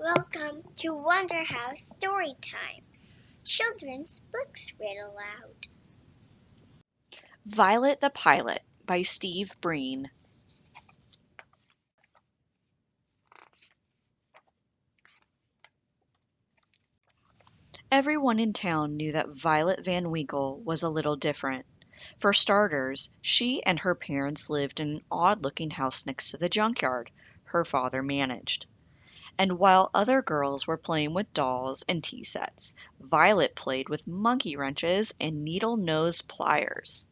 Welcome to Wonder House Storytime. Children's books read aloud. Violet the Pilot by Steve Breen. Everyone in town knew that Violet Van Winkle was a little different. For starters, she and her parents lived in an odd-looking house next to the junkyard her father managed. And while other girls were playing with dolls and tea sets, Violet played with monkey wrenches and needle-nose pliers.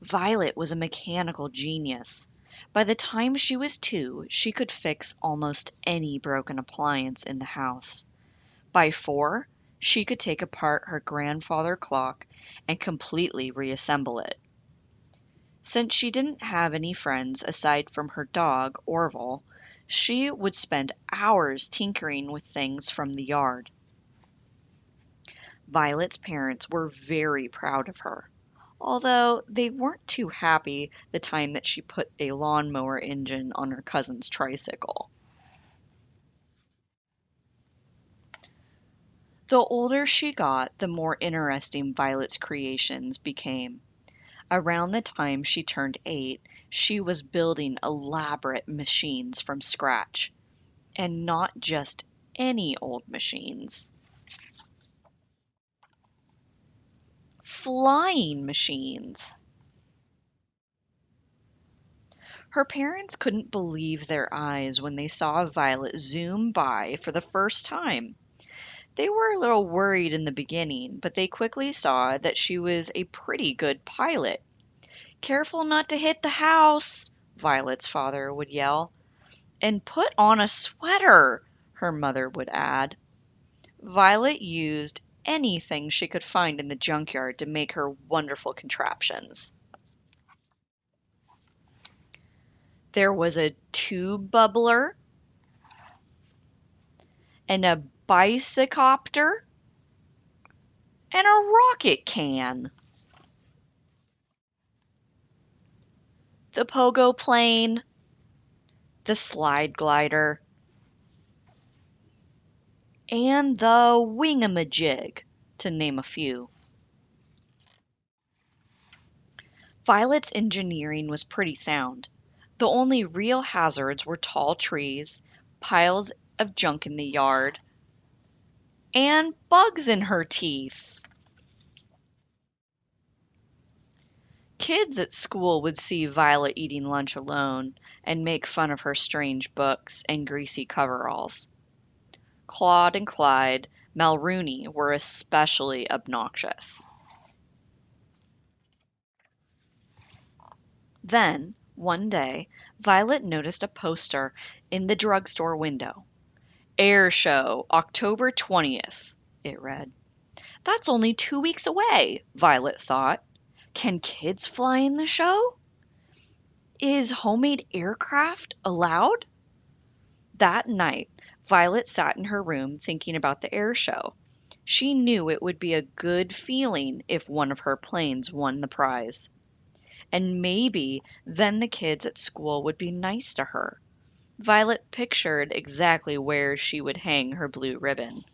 Violet was a mechanical genius. By the time she was 2, she could fix almost any broken appliance in the house. By 4, she could take apart her grandfather clock and completely reassemble it. Since she didn't have any friends aside from her dog, Orville, she would spend hours tinkering with things from the yard. Violet's parents were very proud of her, although they weren't too happy the time that she put a lawnmower engine on her cousin's tricycle. The older she got, the more interesting Violet's creations became. Around the time she turned 8, she was building elaborate machines from scratch. And not just any old machines. Flying machines. Her parents couldn't believe their eyes when they saw Violet zoom by for the first time. They were a little worried in the beginning, but they quickly saw that she was a pretty good pilot. "Careful not to hit the house," Violet's father would yell. "And put on a sweater," her mother would add. Violet used anything she could find in the junkyard to make her wonderful contraptions. There was a Tubbubbler and a Bicycopter and a rocket can. The pogo plane, the slide glider, and the Wing-a-ma-jig, to name a few. Violet's engineering was pretty sound. The only real hazards were tall trees, piles of junk in the yard, and bugs in her teeth. Kids at school would see Violet eating lunch alone and make fun of her strange books and greasy coveralls. Claude and Clyde Mulrooney were especially obnoxious. Then, one day, Violet noticed a poster in the drugstore window. "Air Show, October 20th," it read. "That's only 2 weeks away," Violet thought. "Can kids fly in the show? Is homemade aircraft allowed?" That night, Violet sat in her room thinking about the air show. She knew it would be a good feeling if one of her planes won the prize. And maybe then the kids at school would be nice to her. Violet pictured exactly where she would hang her blue ribbon.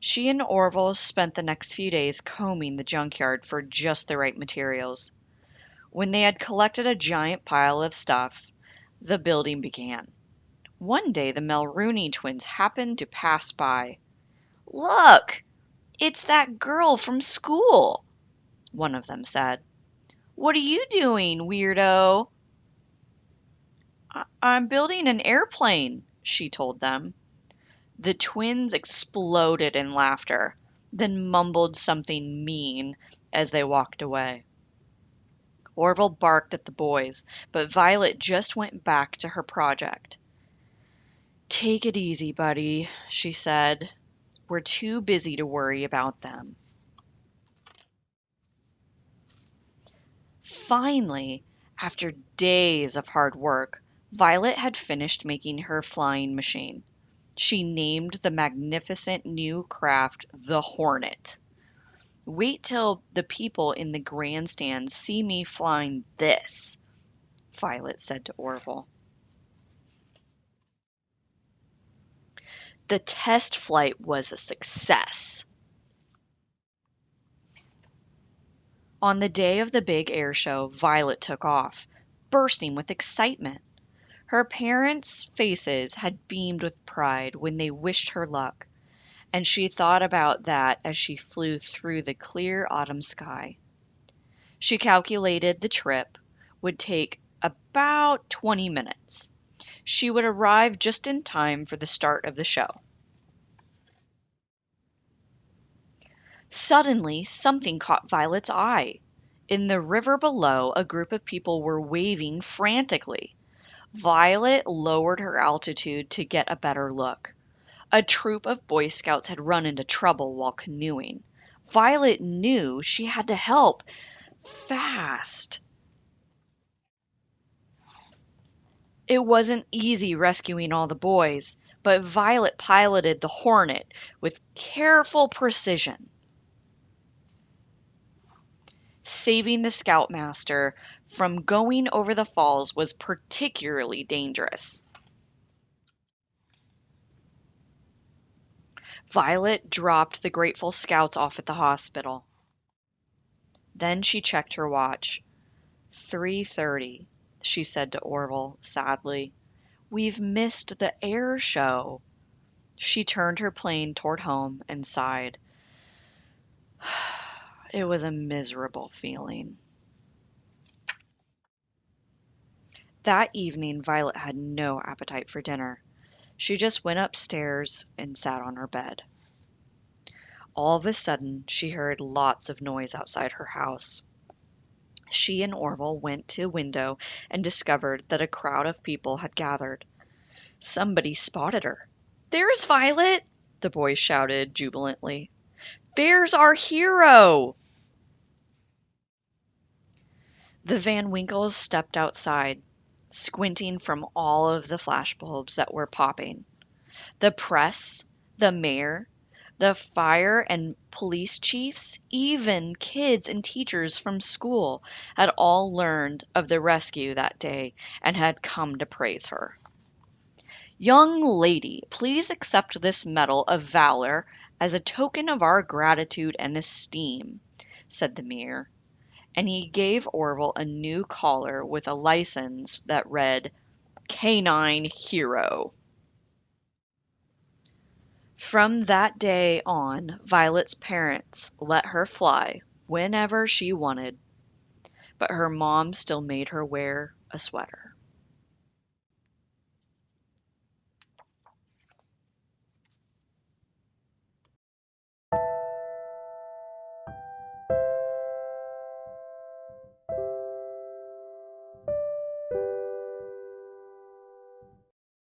She and Orville spent the next few days combing the junkyard for just the right materials. When they had collected a giant pile of stuff, the building began. One day the Mulrooney twins happened to pass by. "Look, it's that girl from school," one of them said. "What are you doing, weirdo?" "I'm building an airplane," she told them. The twins exploded in laughter, then mumbled something mean as they walked away. Orville barked at the boys, but Violet just went back to her project. "Take it easy, buddy," she said. "We're too busy to worry about them." Finally, after days of hard work, Violet had finished making her flying machine. She named the magnificent new craft the Hornet. Wait till the people in the grandstand see me flying this, Violet said to Orville. The test flight was a success. On the day of the big air show, Violet took off, bursting with excitement. Her parents' faces had beamed with pride when they wished her luck, and she thought about that as she flew through the clear autumn sky. She calculated the trip would take about 20 minutes. She would arrive just in time for the start of the show. Suddenly, something caught Violet's eye. In the river below, a group of people were waving frantically. Violet lowered her altitude to get a better look. A troop of Boy Scouts had run into trouble while canoeing. Violet knew she had to help fast. It wasn't easy rescuing all the boys, but Violet piloted the Hornet with careful precision. Saving the Scoutmaster from going over the falls was particularly dangerous. Violet dropped the grateful Scouts off at the hospital. Then she checked her watch. 3:30, she said to Orville sadly. We've missed the air show. She turned her plane toward home and sighed. It was a miserable feeling. That evening, Violet had no appetite for dinner. She just went upstairs and sat on her bed. All of a sudden, she heard lots of noise outside her house. She and Orville went to the window and discovered that a crowd of people had gathered. Somebody spotted her. "There's Violet!" the boys shouted jubilantly. "There's our hero!" The Van Winkles stepped outside, squinting from all of the flashbulbs that were popping. The press, the mayor, the fire and police chiefs, even kids and teachers from school had all learned of the rescue that day and had come to praise her. "Young lady, please accept this medal of valor as a token of our gratitude and esteem," said the mayor, and he gave Orville a new collar with a license that read Canine Hero. From that day on, Violet's parents let her fly whenever she wanted, but her mom still made her wear a sweater.